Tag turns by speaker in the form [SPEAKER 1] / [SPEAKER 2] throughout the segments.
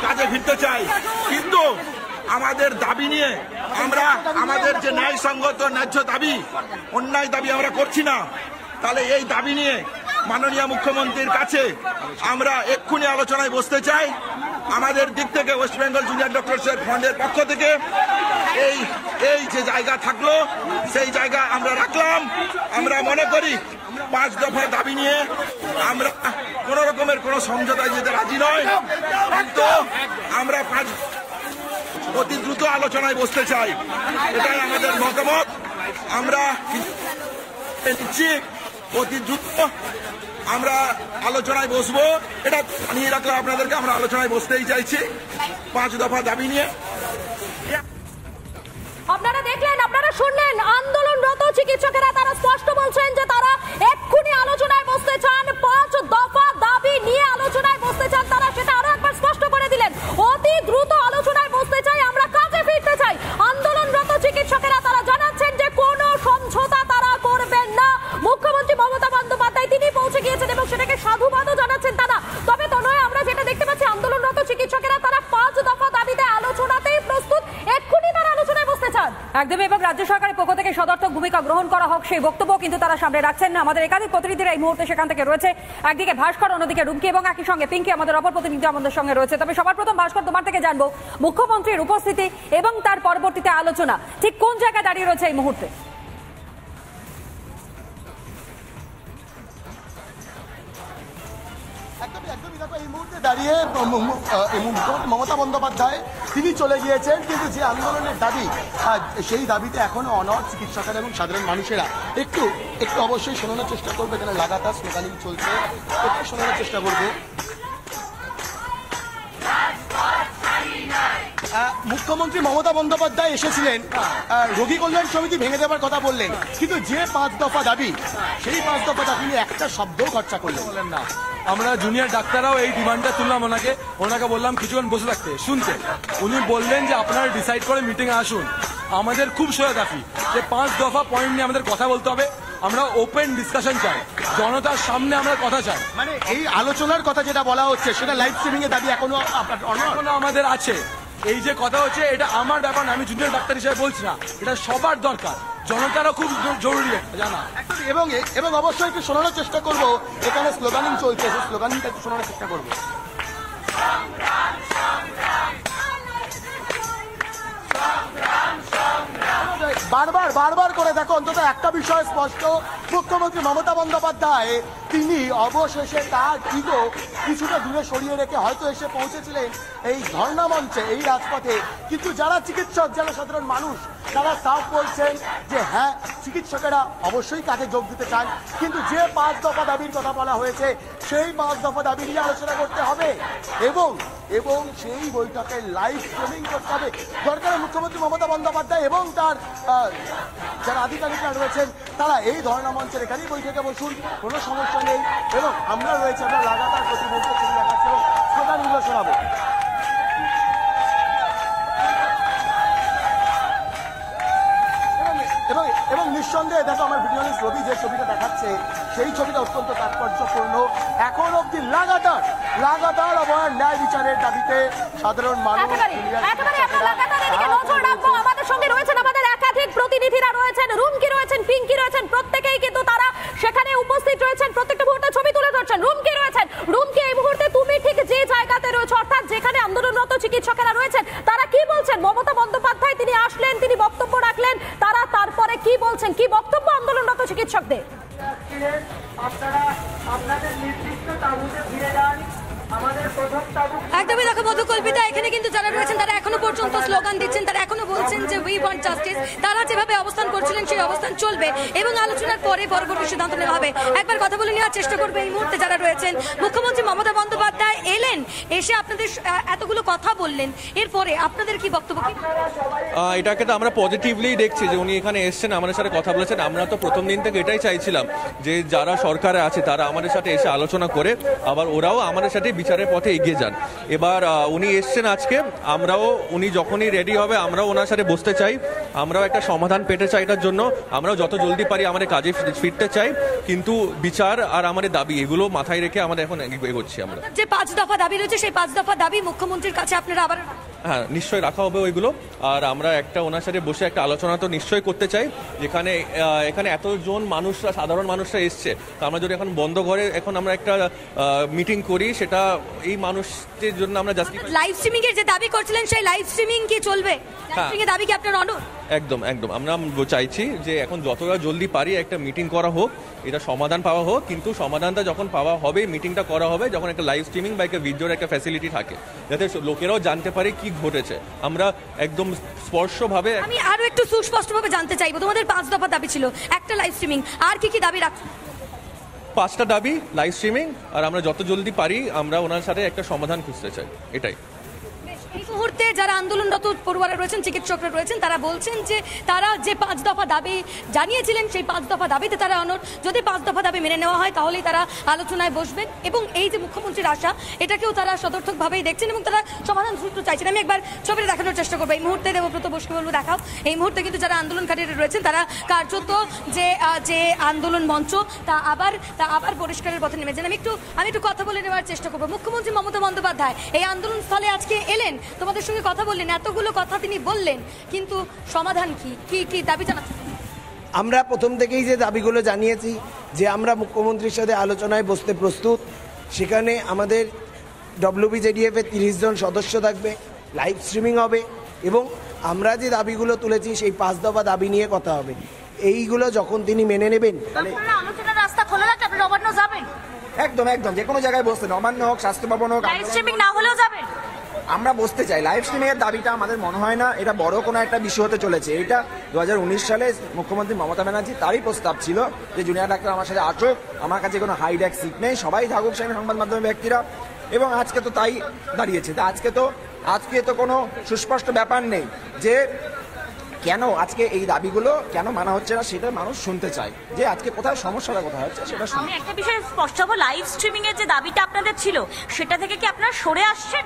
[SPEAKER 1] কাজে ফিরতে চাই। কিন্তু আমাদের দাবি নিয়ে আমরা আমাদের যে ন্যায়সঙ্গত ন্যায্য দাবি, অন্যায় দাবি আমরা করছি না, তাহলে এই দাবি নিয়ে মাননীয় মুখ্যমন্ত্রীর কাছে আমরা এক্ষুনি আলোচনায় বসতে চাই। আমাদের দিক থেকে ওয়েস্ট বেঙ্গল জুনিয়র ডক্টরসের ফান্ডের পক্ষ থেকে এই যে জায়গা থাকলো সেই জায়গা আমরা রাখলাম। আমরা মনে করি 5 দফা দাবি নিয়ে আমরা কোন রকমের কোন সমঝোতায় যেতে রাজি নয়, কিন্তু আমরা অতি দ্রুত আলোচনায় বসতে চাই, এটাই আমাদের মতামত। আমরা নিচ্ছি অতি দ্রুত আমরা আলোচনায় বসবো, এটা নিয়ে রাখলাম আপনাদেরকে। আমরা আলোচনায় বসতেই চাইছি 5 দফা দাবি নিয়ে।
[SPEAKER 2] আপনারা দেখলেন, আপনারা শুনলেন, আন্দোলনরত চিকিৎসকেরা তারা স্পষ্ট বলছেন যে তারা এক্ষুনি আলোচনায় বসতে চান, 5 দফা দাবি নিয়ে আলোচনায় বসতে চান। তারা সেটা আরো একবার স্পষ্ট করে দিলেন, অতি দ্রুত আলোচনায় বসতে চাই, আমরা কাজে ফিরতে চাই। আন্দোলনরত চিকিৎসকেরা তারা জানাচ্ছেন যে কোনো সমঝোতা তারা করবেন না। মুখ্যমন্ত্রী মমতা বন্দ্যোপাধ্যায় তিনি পৌঁছে গিয়েছেন এবং সেটাকে সাধুবাদও জানাচ্ছেন তারা। তবে তো নয়, আমরা যেটা দেখতে পাচ্ছি আন্দোলনরত চিকিৎসকেরা তারা 5 দফা দাবিতে আলোচনাতেই প্রস্তুত, এক্ষুনি তারা আলোচনায় বসতে চান। একদমই, এবং রাজ্য সরকারের পক্ষ থেকে সদর্থক ভূমিকা গ্রহণ করা হোক সেই বক্তব্য কিন্তু তারা সামনে রাখছেন। আমাদের একাধিক প্রতিনিধিরা এই মুহূর্তে সেখান থেকে রয়েছে, একদিকে ভাস্কর, অন্যদিকে রুমকি এবং একই সঙ্গে পিঙ্কি আমাদের অপর প্রতিনিধি আমাদের সঙ্গে রয়েছে। তবে সবার প্রথম ভাস্কর, তোমার থেকে জানবো মুখ্যমন্ত্রীর উপস্থিতি এবং তার পরবর্তীতে আলোচনা ঠিক কোন জায়গায় দাঁড়িয়ে রয়েছে এই মুহূর্তে?
[SPEAKER 3] এই মুহূর্তে দাঁড়িয়ে মমতা বন্দ্যোপাধ্যায় তিনি চলে গিয়েছেন, কিন্তু যে আন্দোলনের দাবি সেই দাবিতে এখনো অনড় চিকিৎসকেরা এবং সাধারণ মানুষেরা। একটু অবশ্যই শোনানোর চেষ্টা করবে, এখানে লাগাতার স্লোগানিং চলছে, একটু শোনানোর চেষ্টা করবো। মুখ্যমন্ত্রী মমতা বন্দ্যোপাধ্যায় এসেছিলেন, রোগী কল্যাণ সমিতি ভেঙে দেওয়ার কথা বললেন, কিন্তু যে 5 দফা দাবি সেই 5 দফা দাবি নিয়ে একটা শব্দও খরচা করলেন না।
[SPEAKER 4] আমরা জুনিয়র ডাক্তাররাও এই ডিমান্ডটা তুললাম, ওনাকে বললাম কিছুক্ষণ বসে থাকতে, শুনতে। উনি বললেন যে আপনারা ডিসাইড করে মিটিংয়ে আসুন। আমাদের খুব সোজা দাবি যে 5 দফা পয়েন্ট নিয়ে আমাদের কথা বলতে হবে। আমরা ওপেন ডিসকাশন চাই, জনতার সামনে আমরা কথা চাই।
[SPEAKER 3] মানে এই আলোচনার কথা যেটা বলা হচ্ছে সেটা লাইভ স্ট্রিমিং এর দাবি এখনো
[SPEAKER 4] আমাদের আছে। এই যে কথা হচ্ছে এটা আমার ব্যাপার না, আমি জুনিয়র ডাক্তার হিসেবে বলছি না, এটা সবার দরকার, জনতারও খুব জরুরি জানা।
[SPEAKER 3] এবং অবশ্যই একটু শোনানোর চেষ্টা করবো, এখানে স্লোগানিং চলছে, সেই স্লোগানিংটা একটু শোনানোর চেষ্টা করবো। বারবার করে দেখো, অন্তত একটা বিষয় স্পষ্ট, মুখ্যমন্ত্রী মমতা বন্দ্যোপাধ্যায় তিনি অবশেষে তার ইগো কিছুটা দূরে সরিয়ে রেখে হয়তো এসে পৌঁছেছিলেন এই ধর্ণা মঞ্চে, এই রাজপথে, কিন্তু যারা চিকিৎসক, যারা সাধারণ মানুষ, তারা সাফ বলছেন যে হ্যাঁ, চিকিৎসকেরা অবশ্যই কাজে যোগ দিতে চান, কিন্তু যে 5 দফা দাবির কথা বলা হয়েছে সেই 5 দফা দাবি নিয়ে আলোচনা করতে হবে এবং সেই বৈঠকে লাইভ স্ট্রিমিং করতে হবে। দরকার মুখ্যমন্ত্রী মমতা বন্দ্যোপাধ্যায় এবং তার যারা আধিকারিকরা রয়েছেন তারা এই ধর্ণা মঞ্চের এখানেই বৈঠকে বসুন, কোনো সমস্যা নেই। এবং আমরা রয়েছে, আমরা লাগাতার প্রতি মুহূর্তে ছবি দেখাচ্ছি এবং স্লোগানগুলো শোনাবো। এবং নিঃসন্দেহে দেখো, আমার ভিডিওলিস্ট রবি যে ছবিটা দেখাচ্ছে সেই ছবিটা অত্যন্ত তাৎপর্যপূর্ণ। এখন অব্দি লাগাতার অবহেলার ন্যায় বিচারের দাবিতে সাধারণ মানুষ।
[SPEAKER 2] আমাদের সঙ্গে রয়েছেন আমাদের একাধিক প্রতিনিধিরা রয়েছেন, রুমকি রয়েছেন, পিঙ্কি রয়েছেন, প্রত্যেকেই কিন্তু তারা সেখানে উপস্থিত রয়েছেন, প্রত্যেকটা মুহূর্তে ছবি তুলে ধরছেন। রুমকি রয়েছেন, রুমকি এই মুহূর্তে তুমি ঠিক যে জায়গাতে রয়েছে, অর্থাৎ যেখানে আন্দোলনরত চিকিৎসকেরা রয়েছেন, তারা কি বলছেন? মমতা বন্দ্যোপাধ্যায় তিনি আসলেন, তিনি বক্তব্য রাখলেন, তারা তারপরে কি বলছেন, কি বক্তব্য আন্দোলনরত চিকিৎসকদের?
[SPEAKER 5] আপনারা আপনাদের নির্দিষ্ট তাঁবুতে ফিরে যান।
[SPEAKER 2] একদমই দেখো মধুকল্পিতা, এখানে কিন্তু যারা রয়েছেন তারা এখনো পর্যন্ত স্লোগান দিচ্ছেন, তারা এখনো বলছেন যে উই ওয়ান্ট জাস্টিস। তারা যেভাবে অবস্থান করছিলেন সেই অবস্থান চলবে এবং আলোচনার পরে পরবর্তী সিদ্ধান্ত নেওয়া হবে। একবার কথা বলে নেওয়ার চেষ্টা করবে এই মুহূর্তে যারা রয়েছেন। মুখ্যমন্ত্রী মমতা বন্দ্যোপাধ্যায় এলেন, এসে আপনাদের এতগুলো কথা বললেন, এরপরে আপনাদের কি বক্তব্য?
[SPEAKER 6] এটাকে তো আমরা পজিটিভলি দেখছি যে উনি এখানে এসছেন, আমাদের সাথে কথা বলেছেন। আমরা তো প্রথম দিন থেকে এটাই চাইছিলাম যে যারা সরকারে আছে তারা আমাদের সাথে এসে আলোচনা করে আবার ওরাও আমাদের সাথে বিচারের পথে এগিয়ে যান। এবার উনি এসছেন আজকে, আমরাও উনি যখনই রেডি হবে আমরাও ওনার সাথে বসতে চাই, আমরাও একটা সমাধান পেতে চাই। এটার জন্য আমরাও যত জলদি পারি আমাদের কাজে ফিরতে চাই, কিন্তু বিচার আর আমাদের দাবি এগুলো মাথায় রেখে আমাদের এখন এগোচ্ছি আমরা।
[SPEAKER 2] যে 5 দফা দাবি রয়েছে সেই 5 দফা দাবি মুখ্যমন্ত্রীর কাছে আপনারা আবার
[SPEAKER 6] হ্যাঁ নিশ্চয়ই রাখা হবে ওইগুলো। আর আমরা একটা ওনার সাথে বসে একটা আলোচনা তো নিশ্চয়ই করতে চাই, যেখানে এখানে এতজন মানুষরা, সাধারণ মানুষরা এসছে, তো আমরা যদি এখন বন্ধ ঘরে এখন আমরা একটা মিটিং করি, সেটা এই মানুষদের জন্য আমরা জাস্টিফাই।
[SPEAKER 2] লাইভ স্ট্রিমিং এর যে দাবি করছিলেন সেই লাইভ স্ট্রিমিং কি চলবে? লাইভ স্ট্রিমিং এর দাবি কি আপনার অনড়?
[SPEAKER 6] একদম একদম আমরা চাইছি যে এখন যতটা জলদি পারি একটা মিটিং করা হোক, এটা সমাধান পাওয়া হোক, কিন্তু সমাধানটা যখন পাওয়া হবে, মিটিংটা করা হবে যখন একটা লাইভ স্ট্রিমিং বা একটা ভিডিওর একটা ফ্যাসিলিটি থাকে, যাতে লোকেরাও জানতে পারে কি ঘটেছে। আমরা একদম স্পষ্টভাবে,
[SPEAKER 2] আমি আরো একটু সুস্পষ্টভাবে জানতে চাইবো, তোমাদের 5 দফা দাবি ছিল, একটা লাইভ স্ট্রিমিং, আর কি কি দাবি রাখছো?
[SPEAKER 6] 5টা দাবি লাইভ স্ট্রিমিং, আর আমরা যত জলদি পারি আমরা ওনার সাথে একটা সমাধান খুঁজতে চাই, এটাই।
[SPEAKER 2] এই মুহূর্তে যারা আন্দোলনরত পড়ুয়ারা রয়েছেন, চিকিৎসকরা রয়েছেন, তারা বলছেন যে তারা যে 5 দফা দাবি জানিয়েছিলেন সেই 5 দফা দাবিতে তারা অনড়। যদি 5 দফা দাবি মেনে নেওয়া হয় তাহলেই তারা আলোচনায় বসবেন, এবং এই যে মুখ্যমন্ত্রীর আশা এটাকেও তারা সদর্থকভাবেই দেখছেন এবং তারা সমাধান সূত্র চাইছেন। আমি একবার ছবিটা দেখানোর চেষ্টা করবো। এই মুহূর্তে দেবব্রত বসুকে বলবো দেখাও। এই মুহূর্তে কিন্তু যারা আন্দোলনকারীরা রয়েছেন তারা কার্যত যে আন্দোলন মঞ্চ তা আবার পরিষ্কারের পথে নেমেছেন। আমি একটু কথা বলে নেওয়ার চেষ্টা করবো। মুখ্যমন্ত্রী মমতা বন্দ্যোপাধ্যায় এই আন্দোলন স্থলে আজকে এলেন, তোমাদের সঙ্গে কথা বললেন, এতগুলো কথা তিনি বললেন, কিন্তু সমাধান কি দাবি জানাচ্ছেন?
[SPEAKER 7] আমরা প্রথম থেকেই যে দাবিগুলো জানিয়েছি যে আমরা মুখ্যমন্ত্রীর সাথে আলোচনায় বসতে প্রস্তুত, সেখানে আমাদের WBJDF এর 30 জন সদস্য থাকবে, লাইভ স্ট্রিমিং হবে, এবং আমরা যে দাবিগুলো তুলেছি সেই 5 দফা দাবি নিয়ে কথা হবে। এইগুলো যখন তিনি মেনে নেবেন তাহলে
[SPEAKER 2] আলোচনার রাস্তা খোলা রাখতে আপনি নবান্ন যাবেন?
[SPEAKER 8] একদম একদম, যে কোনো জায়গায় বসতে, নবান্ন হোক, স্বাস্থ্য ভবন হোক,
[SPEAKER 2] লাইভ স্ট্রিমিং না হলেও যাবেন?
[SPEAKER 8] আমরা বসতে চাই। লাইভ স্ট্রিমিং এর দাবিটা আমাদের মনে হয় না এটা বড় কোনো একটা বিষয় হতে চলেছে। এটা 2019 সালে মুখ্যমন্ত্রী মমতা ব্যানার্জি তারই প্রস্তাব ছিল যে জুনিয়র ডাক্তার আমার সাথে আসুক, আমার কাছে কোনো হাইড্যাক সিট নেই, সবাই থাকুক সেখানে সংবাদ মাধ্যমের ব্যক্তিরা, এবং আজকে তো তাই দাঁড়িয়েছে। তা আজকে তো কোনো সুস্পষ্ট ব্যাপার নেই যে কেন আজকে এই দাবিগুলো কেন মানা হচ্ছে না, সেটা মানুষ শুনতে চায়, যে আজকে কোথায় সমস্যাটা কোথায় হচ্ছে সেটা।
[SPEAKER 9] আমি একটা বিষয় স্পষ্ট হবো, লাইভ স্ট্রিমিং এর যে দাবিটা আপনাদের ছিল সেটা থেকে কি আপনারা সরে আসছেন?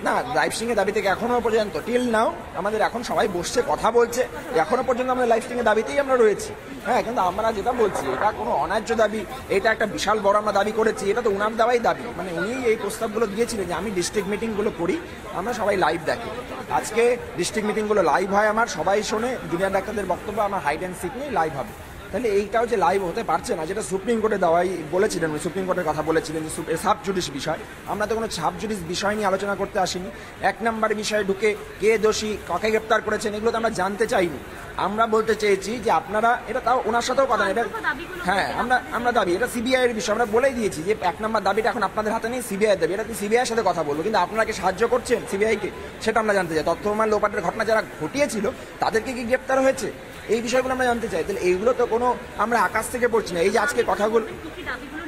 [SPEAKER 8] না, লাইভ স্ট্রিমিং এর দাবি থেকে এখনো পর্যন্ত টিল নাও আমাদের এখন সবাই বসছে, কথা বলছে, এখনো পর্যন্ত আমরা লাইভ স্ট্রিমিং এর দাবিতেই আমরা রয়েছি। হ্যাঁ, কিন্তু আমরা যেটা বলছি এটা কোনো অন্যায্য দাবি, এটা একটা বিশাল বড় আমরা দাবি করেছি, এটা তো উনার দেওয়াই দাবি, মানে উনি এই প্রস্তাবগুলো দিয়েছিলেন যে আমি ডিস্ট্রিক্ট মিটিংগুলো করি, আমরা সবাই লাইভ দেখি। আজকে ডিস্ট্রিক্ট মিটিংগুলো লাইভ হয়, আমার সবাই শোনে, জুনিয়র ডাক্তারদের বক্তব্য আমার হাইড অ্যান্ড সিক নিয়ে লাইভ হবে। তাহলে এইটাও যে লাইভ হতে পারছে না, যেটা সুপ্রিম কোর্টে দেওয়াই বলেছিলেন, সুপ্রিম কোর্টের কথা বলেছিলেন যে সাব জুডিস বিষয়, আমরা তো কোনো সাব জুডিস বিষয় নিয়ে আলোচনা করতে আসিনি। 1 নম্বর বিষয়ে ঢুকে কে দোষী, কাকে গ্রেপ্তার করেছেন, এগুলো তো আমরা জানতে চাইনি। আমরা বলতে চেয়েছি যে আপনারা, এটা তাও ওনার সাথেও কথা, এটা হ্যাঁ আমরা দাবি, এটা সিবিআই এর বিষয়, আমরা বলেই দিয়েছি যে 1 নম্বর দাবিটা এখন আপনাদের হাতে নেই, সিবিআই দাবি, এটা সিবিআই এর সাথে কথা বলবো, কিন্তু আপনারা কি সাহায্য করছেন সিবিআইকে, সেটা আমরা জানতে চাই। তথ্য প্রমাণ লোপাটের ঘটনা যারা ঘটিয়েছিল তাদেরকে কি গ্রেপ্তার হয়েছে, এই বিষয়গুলো আমরা জানতে চাই। তাহলে এইগুলো তো কোনো আমরা আকাশ থেকে পড়ছি না। এই যে আজকে কথাগুলো,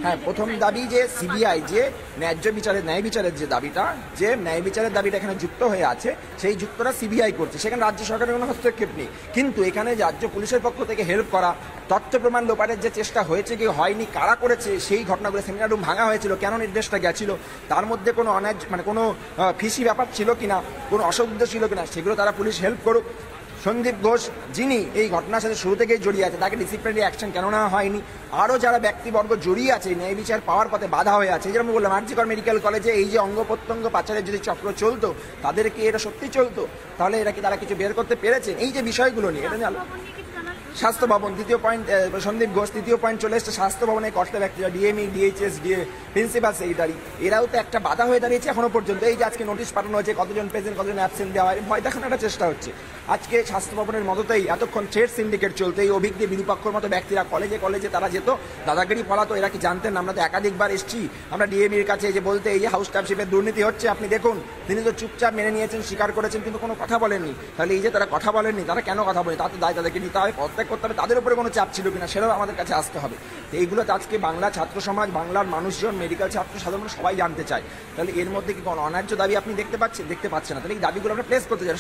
[SPEAKER 8] হ্যাঁ, প্রথম দাবি যে সিবিআই যে ন্যায় বিচারের যে দাবিটা, যে ন্যায় বিচারের দাবিটা এখানে যুক্ত হয়ে আছে, সেই যুক্তটা সিবিআই করছে, সেখানে রাজ্য সরকারের কোনো হস্তক্ষেপ নেই। কিন্তু এখানে রাজ্য পুলিশের পক্ষ থেকে হেল্প করা, তথ্য প্রমাণ লোপাটের যে চেষ্টা হয়েছে কি হয়নি, কারা করেছে, সেই ঘটনাগুলো, সেমিনার রুম ভাঙা হয়েছিল, কেন নির্দেশটা গেছিল, তার মধ্যে কোনো অন্যায় মানে কোনো ফিসি ব্যাপার ছিল কিনা, কোনো অসুবিধা ছিল কিনা, সেগুলো তারা পুলিশ হেল্প করুক। সন্দীপ ঘোষ যিনি এই ঘটনার সাথে শুরু থেকেই জড়িয়ে আছে, তাকে ডিসিপ্লিনারি অ্যাকশন কেন নেওয়া হয়নি, আরও যারা ব্যক্তিবর্গ জড়িয়ে আছে, ন্যায় বিচার পাওয়ার পথে বাধা হয়ে আছে, যেরকম বললাম আরজিকর মেডিকেল কলেজে এই যে অঙ্গ প্রত্যঙ্গ পাচারের যদি চক্র চলতো, তাদের কি এটা সত্যি চলতো, তাহলে এরা কি তারা কিছু বের করতে পেরেছে, এই যে বিষয়গুলো নিয়ে, এটা নিয়ে স্বাস্থ্য ভবন, দ্বিতীয় পয়েন্ট সন্দীপ ঘোষ, তৃতীয় পয়েন্ট চলে এসছে স্বাস্থ্য ভবনের কর্তা ব্যক্তিরা, ডিএমই, ডিএইচএস, প্রিন্সিপাল সেক্রেটারি, এরাও তো একটা বাধা হয়ে দাঁড়িয়েছে এখনো পর্যন্ত। এই যে আজকে নোটিশ পাঠানো হয়েছে, কতজন প্রেজেন্ট কতজন অ্যাবসেন্ট দেওয়া হয়, ভয় দেখানোর একটা চেষ্টা হচ্ছে। আজকে স্বাস্থ্য ভবনের মতোতেই এতক্ষণ ট্রেড সিন্ডিকেট চলতে, এই অভিজ্ঞ বিরূপাক্ষর মতো ব্যক্তিরা কলেজে তারা যেত, দাদাগিরি ফলাতো, এরা কি জানতেন? আমরা তো একাধিকবার এসেছি আমরা ডিএমির কাছে যে বলতে, এই যে হাউস স্টাফশিপের দুর্নীতি হচ্ছে, আপনি দেখুন, তিনি তো চুপচাপ মেনে নিয়েছেন, স্বীকার করেছেন, কিন্তু কোনো কথা বলেননি। তাহলে এই যে তারা কথা বলেননি, তারা কেন কথা বলেনি, তার তো দায় তাদেরকে নিতে হয়। প্রত্যেক প্রোটেক্ট করতে হবে, তাদের উপরে কোনো চাপ ছিল কিনা সেটাও আমাদের কাছে আসতে হবে। তো এইগুলো তো আজকে বাংলা ছাত্র সমাজ, বাংলার মানুষজন, মেডিকেল ছাত্র সাধারণ সবাই জানতে চায়। তাহলে এর মধ্যে কি কোনো অন্যায্য দাবি আপনি দেখতে পাচ্ছেন না? তাহলে এই দাবিগুলো আমরা প্লেস করতে চাই,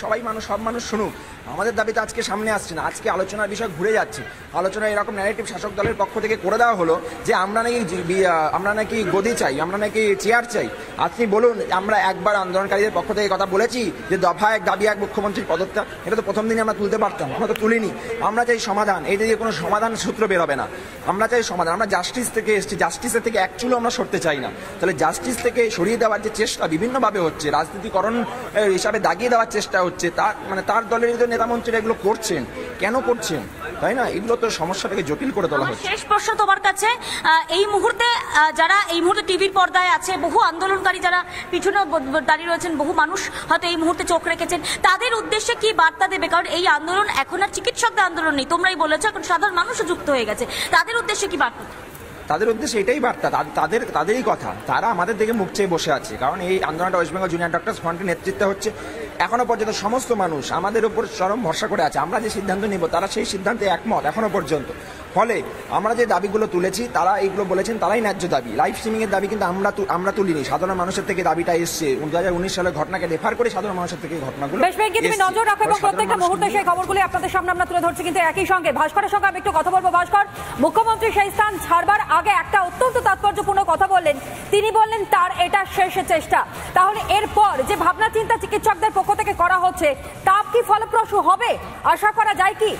[SPEAKER 8] সব মানুষ শুনুক। আমাদের দাবি তো আজকে সামনে আসছে না, আজকে আলোচনার বিষয় ঘুরে যাচ্ছে। আলোচনা এরকম ন্যারেটিভ শাসক দলের পক্ষ থেকে করে দেওয়া হলো যে আমরা নাকি গদি চাই, আমরা নাকি চেয়ার চাই। আপনি বলুন, আমরা একবার আন্দোলনকারীদের পক্ষ থেকে কথা বলেছি যে দফা 1 দাবি 1 মুখ্যমন্ত্রীর পদত্যাগ? এটা তো প্রথম দিনে আমরা তুলতে পারতাম, আমরা তো তুলিনি। আমরা চাই সমাধান, এই যে কোনো সমাধান সূত্র বেরোবে না। আমরা চাই সমাধান, আমরা জাস্টিস থেকে এসেছি, জাস্টিসের থেকে এক চুলো আমরা সরতে চাই না। তাহলে জাস্টিস থেকে সরিয়ে দেওয়ার যে চেষ্টা বিভিন্নভাবে হচ্ছে, রাজনীতিকরণ হিসাবে দাগিয়ে দেওয়ার চেষ্টা হচ্ছে, তার দলের যে নেতামন্ত্রীরা এগুলো করছেন, কেন করছেন, তাই না? এগুলো তো সমস্যাটাকে জটিল করে তোলা হচ্ছে।
[SPEAKER 9] শেষ প্রশ্ন তোমার কাছে, এই মুহূর্তে যারা এই মুহূর্তে টিভির পর্দায় আছে, বহু আন্দোলনকারী যারা পিছনে দাঁড়িয়ে রয়েছেন, বহু মানুষ হয়তো এই মুহূর্তে চোখ রেখেছেন, তাদের উদ্দেশ্যে কি বার্তা দেবে? কারণ এই আন্দোলন এখন আর চিকিৎসকদের আন্দোলন নেই, তোমরাই বলেছো, এখন সাধারণ মানুষও যুক্ত হয়ে গেছে, তাদের উদ্দেশ্যে কি বার্তা?
[SPEAKER 8] তাদের উদ্দেশ্যে এটাই বার্তা, তাদেরই কথা, তারা আমাদের দিকে মুখ চেয়ে বসে আছে। কারণ এই আন্দোলনটা ওয়েস্ট বেঙ্গল জুনিয়র ডক্টরস ফ্রন্টের নেতৃত্বে হচ্ছে। এখনো পর্যন্ত সমস্ত মানুষ আমাদের উপর চরম ভরসা করে আছে, আমরা যে সিদ্ধান্ত নিব তারা সেই সিদ্ধান্তে একমত এখনো পর্যন্ত। ফলে আমরা যে দাবিগুলো তুলেছি, তারা এইগুলো বলেছেন তারাই ন্যায্য দাবি। লাইভ স্ট্রিমিং এর দাবি কিন্তু আমরা তুলিনি, সাধারণ মানুষের থেকে দাবিটা এসছে। 2019 সালের ঘটনাকে রেফার করে সাধারণ মানুষের থেকে ঘটনাগুলো
[SPEAKER 2] তুমি নজর রাখো এবং প্রত্যেকটা মুহূর্তে সেই খবরগুলি আপনাদের সামনে আমরা তুলে ধরছি। কিন্তু একই সঙ্গে ভাস্করের সঙ্গে আমি একটু কথা বলবো। ভাস্কর, মুখ্যমন্ত্রী সেই স্থান ছাড়বার আগে একটা অত্যন্ত তাৎপর্যপূর্ণ কথা বললেন, তিনি বললেন তার এটা শেষ চেষ্টা। তাহলে এরপর যে ভাবনা চিন্তা চিকিৎসকদের পক্ষ থেকে করা হচ্ছে, তা কি ফলপ্রসূ হবে, আশা করা যায় কি?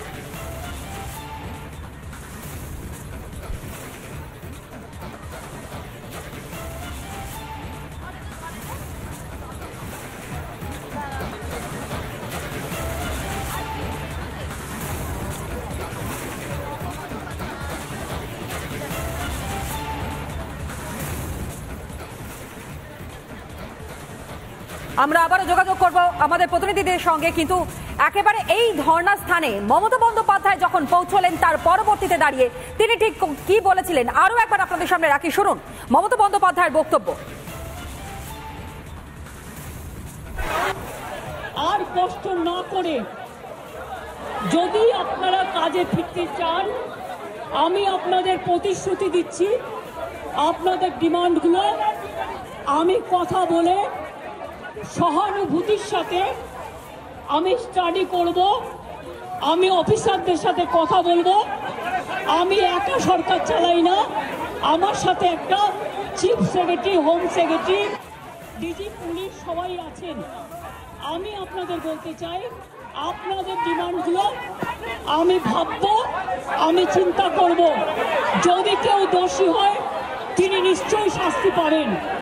[SPEAKER 2] আমরা আবারও যোগাযোগ করব আমাদের প্রতিনিধিদের সঙ্গে, কিন্তু একেবারে এই ধর্ণা স্থানে মমতা বন্দ্যোপাধ্যায় যখন পৌঁছলেন, তার পরবর্তীতে দাঁড়িয়ে তিনি ঠিক কি বলেছিলেন আরো একবার আপনাদের সামনে রাখি, শুনুন মমতা বন্দ্যোপাধ্যায়ের বক্তব্য।
[SPEAKER 10] আর কষ্ট না করে যদি আপনারা কাজে ফিরতে চান, আমি আপনাদের প্রতিশ্রুতি দিচ্ছি, আপনাদের ডিমান্ডগুলো আমি কথা বলে সহানুভূতির সাথে আমি স্টাডি করব, আমি অফিসারদের সাথে কথা বলবো। আমি একা সরকার চালাই না, আমার সাথে একটা chief secretary, home secretary, DG police সবাই আছেন। আমি আপনাদের বলতে চাই, আপনাদের ডিমান্ডগুলো আমি ভাববো, আমি চিন্তা করব। যদি কেউ দোষী হয় তিনি নিশ্চয়ই শাস্তি পাবেন।